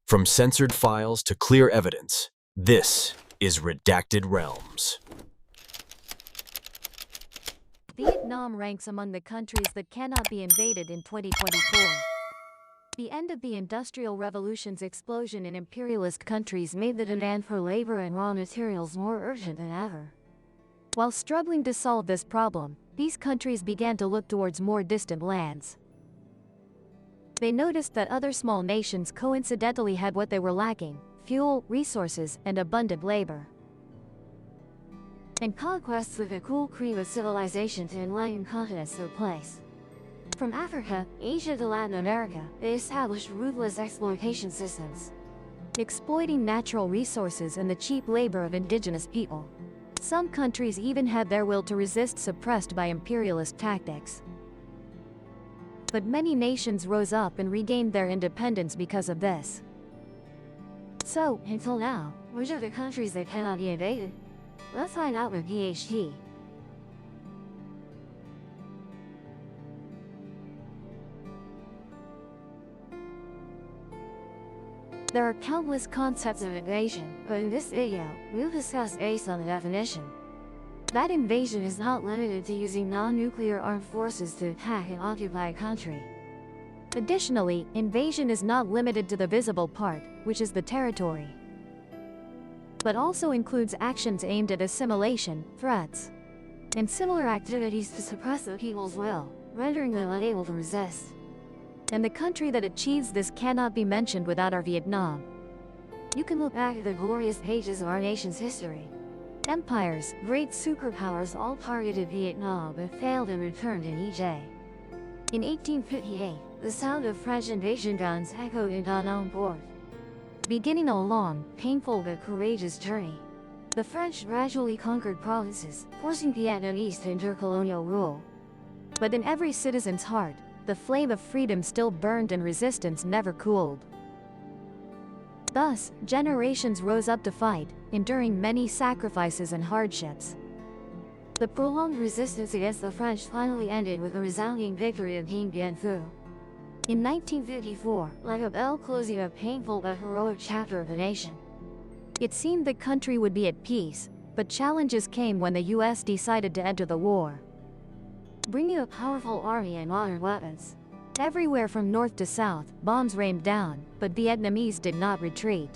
From censored files to clear evidence, this is Redacted Realms. Vietnam ranks among the countries that cannot be invaded in 2024. The end of the Industrial Revolution's explosion in imperialist countries made the demand for labor and raw materials more urgent than ever. While struggling to solve this problem, these countries began to look towards more distant lands. They noticed that other small nations coincidentally had what they were lacking: fuel, resources, and abundant labor. And conquests with a cool cream of civilization to enlighten continents took place. From Africa, Asia to Latin America, they established ruthless exploitation systems, exploiting natural resources and the cheap labor of indigenous people. Some countries even had their will to resist suppressed by imperialist tactics. But many nations rose up and regained their independence because of this. So, until now, which are the countries that cannot be invaded? Let's find out with PhD. There are countless concepts of invasion, but in this video, we'll discuss based on the definition. That invasion is not limited to using non-nuclear armed forces to attack and occupy a country. Additionally, invasion is not limited to the visible part, which is the territory, but also includes actions aimed at assimilation, threats, and similar activities to suppress the people's will, rendering them unable to resist. And the country that achieves this cannot be mentioned without our Vietnam. You can look back at the glorious pages of our nation's history. Empires, great superpowers all targeted Vietnam but failed and returned in each day. In 1858, the sound of French invasion guns echoed in Da Nang port, beginning a long, painful but courageous journey. The French gradually conquered provinces, forcing Vietnamese to endure colonial rule. But in every citizen's heart, the flame of freedom still burned and resistance never cooled. Thus, generations rose up to fight, enduring many sacrifices and hardships. The prolonged resistance against the French finally ended with a resounding victory of Dien Bien Phu. In 1954, like a bell closing a painful but heroic chapter of the nation. It seemed the country would be at peace, but challenges came when the US decided to enter the war, bringing a powerful army and modern weapons. Everywhere from north to south, bombs rained down, but Vietnamese did not retreat.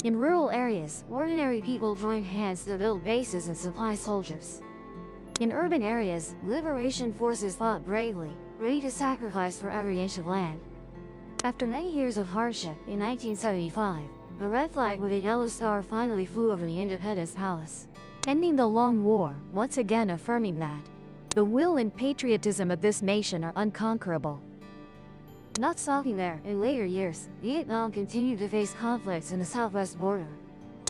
In rural areas, ordinary people joined hands to build bases and supply soldiers. In urban areas, liberation forces fought bravely, ready to sacrifice for every inch of land. After many years of hardship, in 1975, a red flag with a yellow star finally flew over the Independence Palace, ending the long war, once again affirming that the will and patriotism of this nation are unconquerable. Not stopping there, in later years, Vietnam continued to face conflicts in the southwest border,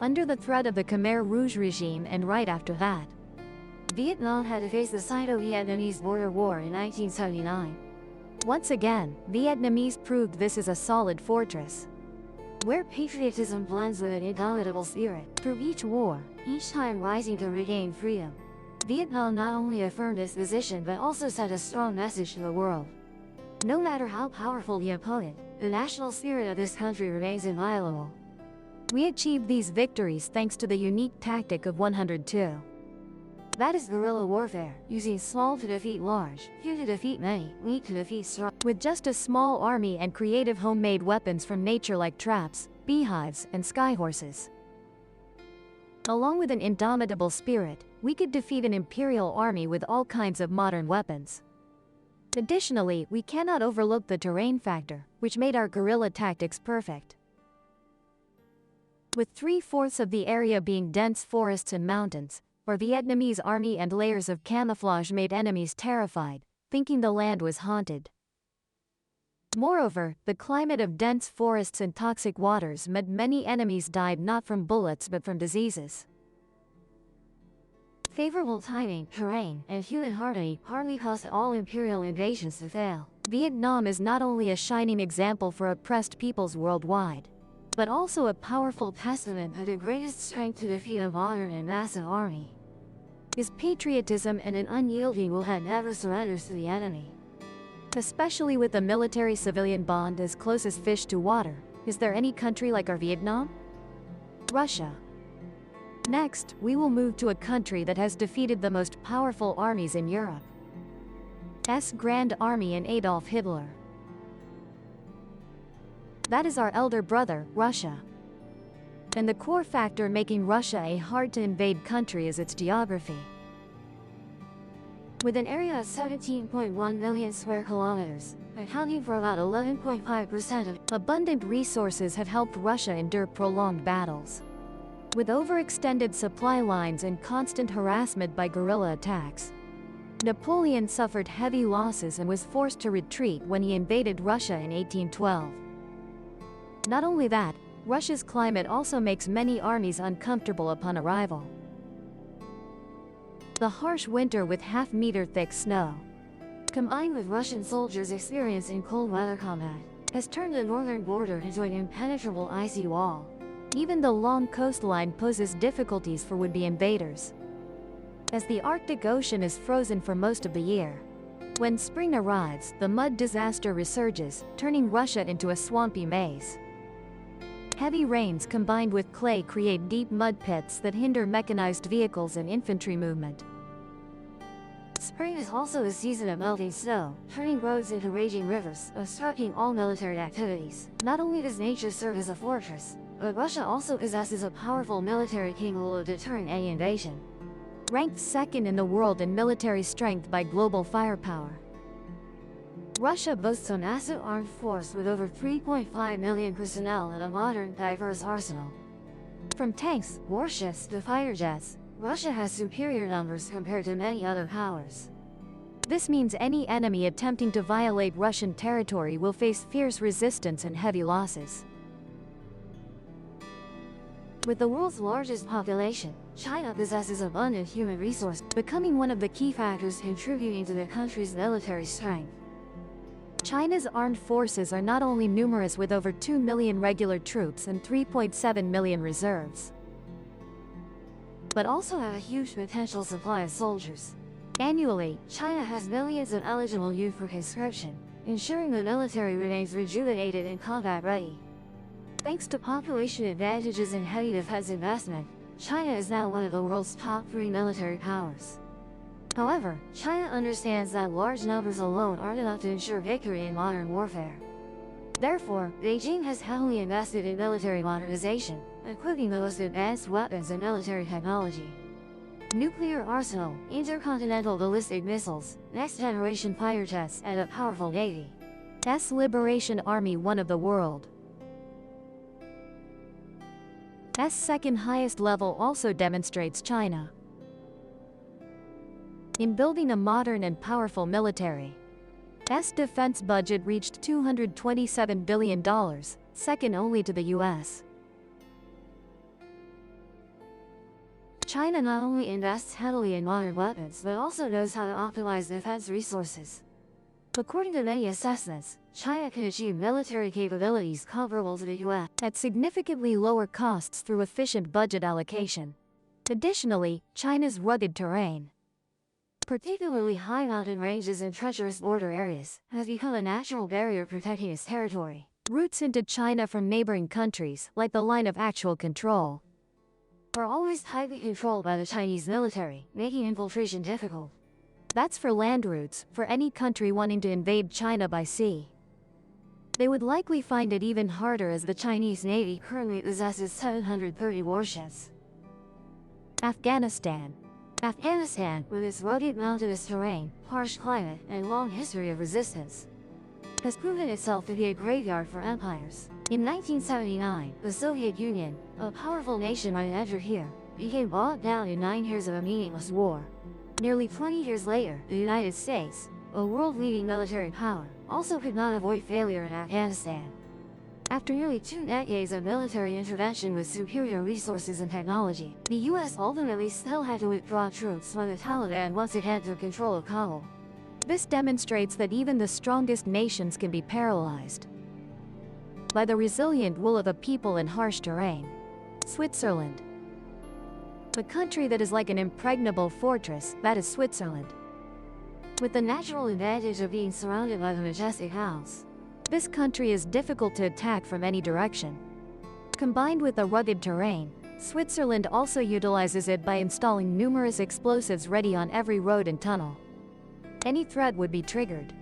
under the threat of the Khmer Rouge regime, and right after that, Vietnam had to face the Sino-Vietnamese border war in 1979. Once again, Vietnamese proved this is a solid fortress, where patriotism blends with an indomitable spirit. Through each war, each time rising to regain freedom, Vietnam not only affirmed its position but also sent a strong message to the world. No matter how powerful the opponent, the national spirit of this country remains inviolable. We achieved these victories thanks to the unique tactic of 102. That is guerrilla warfare, using small to defeat large, few to defeat many, weak to defeat strong. With just a small army and creative homemade weapons from nature like traps, beehives, and skyhorses. Along with an indomitable spirit, we could defeat an imperial army with all kinds of modern weapons. Additionally, we cannot overlook the terrain factor, which made our guerrilla tactics perfect. With 3/4 of the area being dense forests and mountains, our Vietnamese army and layers of camouflage made enemies terrified, thinking the land was haunted. Moreover, the climate of dense forests and toxic waters meant many enemies died not from bullets but from diseases. Favorable timing, terrain, and human harmony hardly caused all imperial invasions to fail. Vietnam is not only a shining example for oppressed peoples worldwide, but also a powerful testament of the greatest strength to defeat a modern and massive army. His patriotism and an unyielding will that never surrenders to the enemy. Especially with the military-civilian bond as close as fish to water, Is there any country like our Vietnam? Russia. Next, we will move to a country that has defeated the most powerful armies in Europe. Grand Army and Adolf Hitler. That is our elder brother, Russia. And the core factor making Russia a hard-to-invade country is its geography. With an area of 17.1 million square kilometers, accounting for about 11.5% of abundant resources have helped Russia endure prolonged battles. With overextended supply lines and constant harassment by guerrilla attacks, Napoleon suffered heavy losses and was forced to retreat when he invaded Russia in 1812. Not only that, Russia's climate also makes many armies uncomfortable upon arrival. The harsh winter with half-meter thick snow, combined with Russian soldiers' experience in cold weather combat, has turned the northern border into an impenetrable icy wall. Even the long coastline poses difficulties for would-be invaders, as the Arctic Ocean is frozen for most of the year. When spring arrives, the mud disaster resurges, turning Russia into a swampy maze. Heavy rains combined with clay create deep mud pits that hinder mechanized vehicles and infantry movement. Spring is also the season of melting snow, turning roads into raging rivers, obstructing all military activities. Not only does nature serve as a fortress, but Russia also possesses a powerful military capable of deterring any invasion. Ranked second in the world in military strength by global firepower, Russia boasts a massive armed force with over 3.5 million personnel and a modern, diverse arsenal. From tanks, warships to fighter jets, Russia has superior numbers compared to many other powers. This means any enemy attempting to violate Russian territory will face fierce resistance and heavy losses. With the world's largest population, China possesses abundant human resources, becoming one of the key factors contributing to the country's military strength. China's armed forces are not only numerous with over 2 million regular troops and 3.7 million reserves, but also have a huge potential supply of soldiers. Annually, China has millions of eligible youth for conscription, ensuring the military remains rejuvenated and combat ready. Thanks to population advantages and heavy defense investment, China is now one of the world's top 3 military powers. However, China understands that large numbers alone aren't enough to ensure victory in modern warfare. Therefore, Beijing has heavily invested in military modernization, equipping the most advanced weapons and military technology. Nuclear arsenal, intercontinental ballistic missiles, next-generation fighter jets, and a powerful navy. Liberation Army, one of the world's second highest level, also demonstrates China in building a modern and powerful military. Defense budget reached $227 billion, second only to the US. China not only invests heavily in modern weapons, but also knows how to optimize defense resources. According to many assessments, China can achieve military capabilities comparable to the US at significantly lower costs through efficient budget allocation. Additionally, China's rugged terrain, particularly high mountain ranges and treacherous border areas, has become a natural barrier protecting its territory. Routes into China from neighboring countries, like the line of actual control, are always tightly controlled by the Chinese military, making infiltration difficult. That's for land routes, for any country wanting to invade China by sea. They would likely find it even harder as the Chinese Navy currently possesses 730 warships. Afghanistan, with its rugged mountainous terrain, harsh climate, and long history of resistance, has proven itself to be a graveyard for empires. In 1979, the Soviet Union, a powerful nation might enter here, became bogged down in 9 years of a meaningless war. Nearly 20 years later, the United States, a world-leading military power, also could not avoid failure in Afghanistan. After nearly 2 decades of military intervention with superior resources and technology, the US ultimately still had to withdraw troops when the Taliban once again took control of Kabul. This demonstrates that even the strongest nations can be paralyzed by the resilient will of a people in harsh terrain. Switzerland, the country that is like an impregnable fortress, that is Switzerland. With the natural advantage of being surrounded by the majestic Alps, This country is difficult to attack from any direction. Combined with the rugged terrain, Switzerland also utilizes it by installing numerous explosives ready on every road and tunnel. Any threat would be triggered.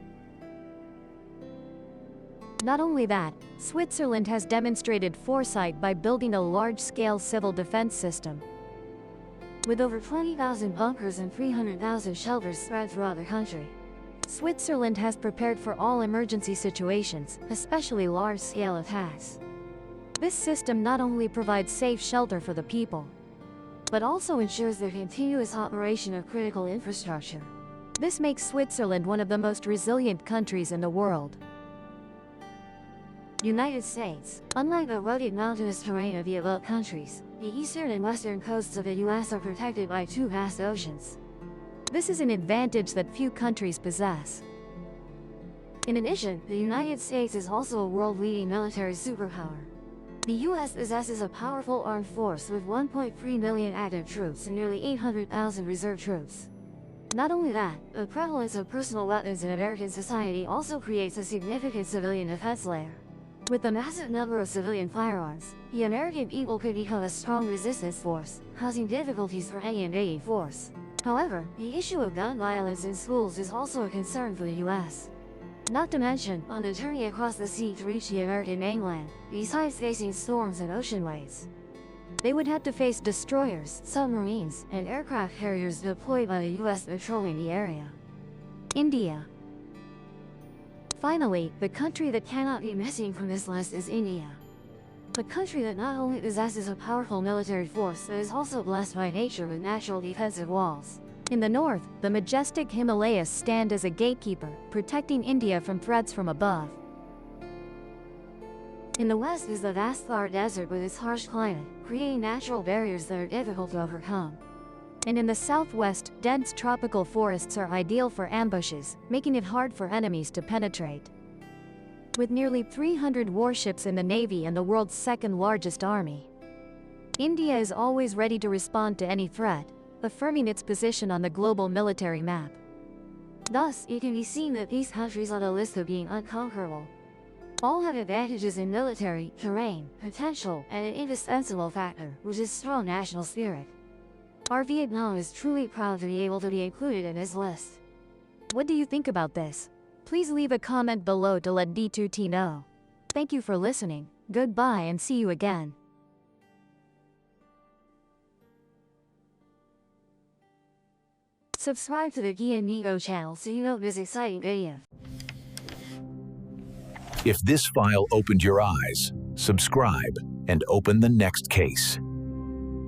Not only that, Switzerland has demonstrated foresight by building a large-scale civil defense system. With over 20,000 bunkers and 300,000 shelters spread throughout the country, Switzerland has prepared for all emergency situations, especially large-scale attacks. This system not only provides safe shelter for the people, but also ensures the continuous operation of critical infrastructure. This makes Switzerland one of the most resilient countries in the world. United States. Unlike the rugged mountainous terrain of the above countries, the eastern and western coasts of the US are protected by two vast oceans. This is an advantage that few countries possess. In addition, the United States is also a world-leading military superpower. The US possesses a powerful armed force with 1.3 million active troops and nearly 800,000 reserve troops. Not only that, the prevalence of personal weapons in American society also creates a significant civilian defense layer. With the massive number of civilian firearms, the American people could become a strong resistance force, causing difficulties for any invading force. However, the issue of gun violence in schools is also a concern for the US. Not to mention, on the journey across the sea to reach the American mainland, besides facing storms and ocean waves, they would have to face destroyers, submarines, and aircraft carriers deployed by the US patrolling the area. India. Finally, the country that cannot be missing from this list is India. A country that not only possesses a powerful military force but is also blessed by nature with natural defensive walls. In the north, the majestic Himalayas stand as a gatekeeper, protecting India from threats from above. In the west is the vast Thar Desert with its harsh climate, creating natural barriers that are difficult to overcome. And in the southwest, dense tropical forests are ideal for ambushes, making it hard for enemies to penetrate. With nearly 300 warships in the Navy and the world's second-largest army, India is always ready to respond to any threat, affirming its position on the global military map. Thus, it can be seen that these countries on the list of being unconquerable all have advantages in military, terrain, potential, and an indispensable factor, which is strong national spirit. Our Vietnam is truly proud to be able to be included in this list. What do you think about this? Please leave a comment below to let D2T know. Thank you for listening, goodbye and see you again. Subscribe to the Gia Nigo channel so you don't miss exciting videos. If this file opened your eyes, subscribe and open the next case.